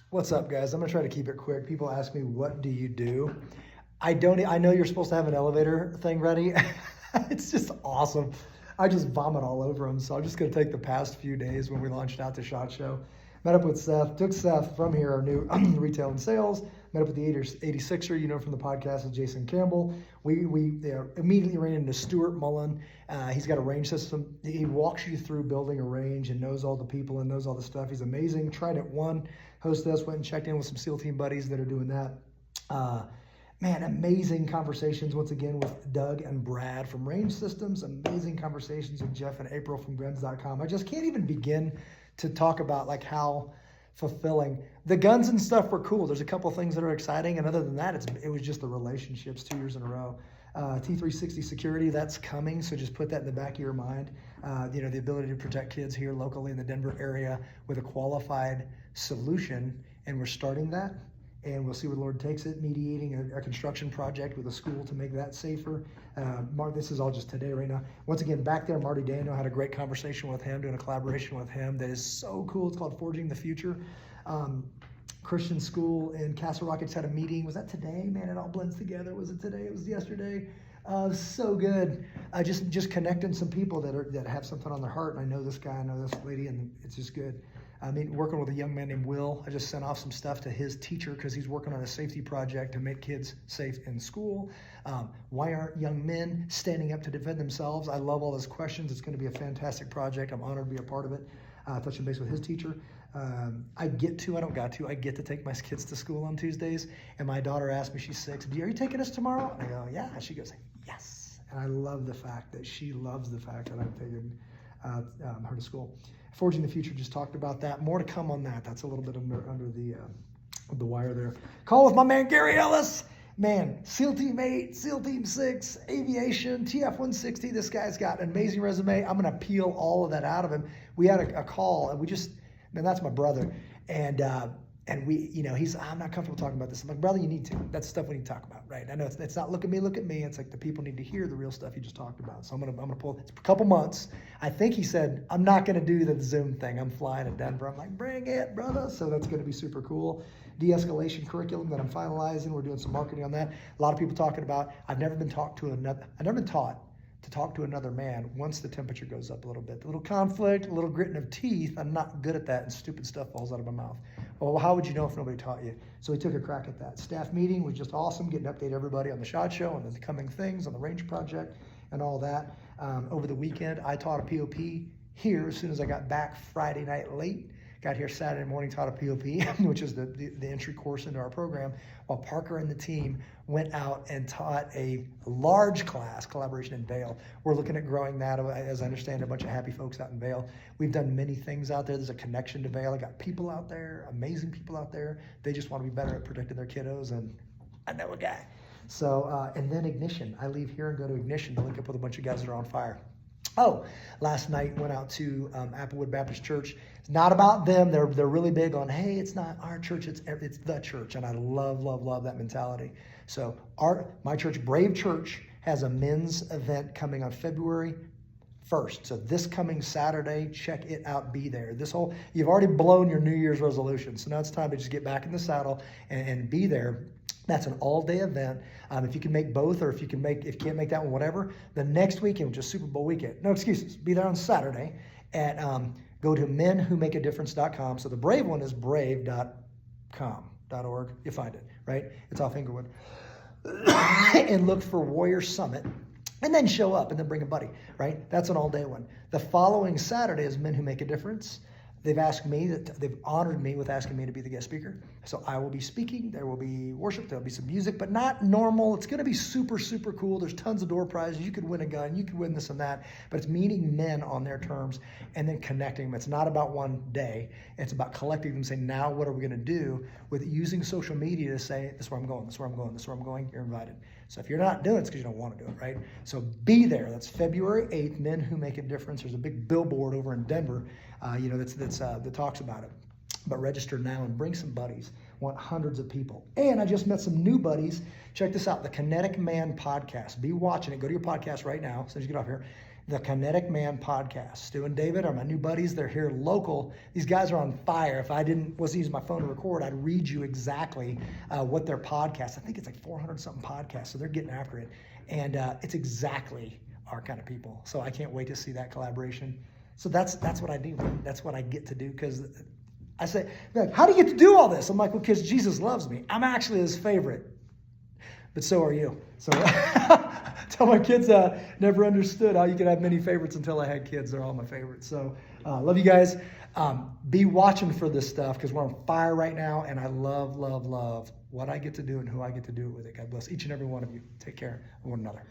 What's up, guys? I'm gonna try to keep it quick. People ask me, what do you do? I don't, I know you're supposed to have an elevator thing ready. It's just awesome. I just vomit all over them. So I'm just gonna take the past few days when we launched out the SHOT Show. Met up with Seth, took Seth from here, our new retail and sales, met up with the 86er, from the podcast with Jason Campbell. We immediately ran into Stuart Mullen. He's got a range system. He walks you through building a range and knows all the people and knows all the stuff. He's amazing. Tried it one, hosted us, went and checked in with some SEAL team buddies that are doing that. Man, amazing conversations once again with Doug and Brad from Range Systems. Amazing conversations with Jeff and April from guns.com. I just can't even begin to talk about like how fulfilling the guns and stuff were cool. There's a couple things that are exciting, and other than that, it was just the relationships 2 years in a row. T360 security, that's coming, so just put that in the back of your mind. The ability to protect kids here locally in the Denver area with a qualified solution, and we're starting that. And we'll see where the Lord takes it, mediating a construction project with a school to make that safer. This is all just today right now. Once again, back there, Marty Daniel, had a great conversation with him, doing a collaboration with him that is so cool. It's called Forging the Future. Christian school in Castle Rock had a meeting. Was that today? Man, it all blends together. Was it today? It was yesterday. So good. Just connecting some people that have something on their heart. And I know this guy, I know this lady, and it's just good. Working with a young man named Will. I just sent off some stuff to his teacher because he's working on a safety project to make kids safe in school. Why aren't young men standing up to defend themselves? I love all those questions. It's going to be a fantastic project. I'm honored to be a part of it. Touching base with his teacher. I get to take my kids to school on Tuesdays. And my daughter asked me, she's 6, are you taking us tomorrow? And I go, yeah. And she goes, yes. And I love the fact that she loves the fact that I'm taking her to school. Forging the Future, just talked about that. More to come on that. That's a little bit under the wire there. Call with my man Gary Ellis. Man, SEAL Team 8, SEAL Team 6, Aviation, TF-160. This guy's got an amazing resume. I'm going to peel all of that out of him. We had a call, and that's my brother. And we, I'm not comfortable talking about this. I'm like, brother, you need to. That's stuff we need to talk about, right? I know it's not look at me. It's like the people need to hear the real stuff you just talked about. So I'm gonna pull. It's a couple months. I think he said I'm not gonna do the Zoom thing. I'm flying to Denver. I'm like, bring it, brother. So that's gonna be super cool. De-escalation curriculum that I'm finalizing. We're doing some marketing on that. A lot of people talking about. I've never been taught to talk to another man once the temperature goes up a little bit. A little conflict, a little gritting of teeth. I'm not good at that, and stupid stuff falls out of my mouth. Well, how would you know if nobody taught you? So we took a crack at that. Staff meeting was just awesome, getting to update everybody on the SHOT Show and the coming things on the range project and all that. Over the weekend, I taught a POP here as soon as I got back Friday night late. Got here Saturday morning, taught a POP, which is the entry course into our program, while Parker and the team went out and taught a large class, collaboration in Vail. We're looking at growing that, as I understand, a bunch of happy folks out in Vail. We've done many things out there. There's a connection to Vail. I got people out there, amazing people out there. They just want to be better at protecting their kiddos, and I know a guy. So, and then Ignition. I leave here and go to Ignition to link up with a bunch of guys that are on fire. Oh, last night went out to Applewood Baptist Church. It's not about them. They're really big on, hey, it's not our church, it's the church. And I love that mentality. So my church, Brave Church, has a men's event coming on February 1st. So this coming Saturday, check it out, be there. You've already blown your New Year's resolution. So now it's time to just get back in the saddle and be there. That's an all-day event. If you can make both, or if you can't make that one, whatever. The next weekend, which is Super Bowl weekend, no excuses. Be there on Saturday at go to menwhomakeadifference.com. So the Brave one is brave.com.org. You find it, right? It's off Inglewood. And look for Warrior Summit. And then show up and then bring a buddy, right? That's an all-day one. The following Saturday is Men Who Make a Difference. They've honored me with asking me to be the guest speaker. So I will be speaking. There will be worship. There'll be some music, but not normal. It's going to be super, super cool. There's tons of door prizes. You could win a gun. You could win this and that. But it's meeting men on their terms and then connecting them. It's not about one day. It's about collecting them, saying, now what are we going to do with using social media to say, this is where I'm going, this is where I'm going, this is where I'm going. You're invited. So if you're not doing it, it's because you don't want to do it, right? So be there. That's February 8th, Men Who Make a Difference. There's a big billboard over in Denver, that talks about it. But register now and bring some buddies. Want hundreds of people. And I just met some new buddies. Check this out, the Kinetic Man podcast. Be watching it. Go to your podcast right now as soon as you get off here. the Kinetic Man podcast. Stu and David are my new buddies. They're here local. These guys are on fire. If I wasn't using my phone to record, I'd read you exactly what their podcast. I think it's like 400 something podcasts, so they're getting after it. And it's exactly our kind of people. So I can't wait to see that collaboration. So that's what I do. That's what I get to do, because I say, like, how do you get to do all this? I'm like, well, because Jesus loves me. I'm actually his favorite. But so are you. So tell my kids, never understood how you could have many favorites until I had kids. They're all my favorites. So love you guys. Be watching for this stuff, because we're on fire right now. And I love, love, love what I get to do and who I get to do it with. God bless each and every one of you. Take care of one another.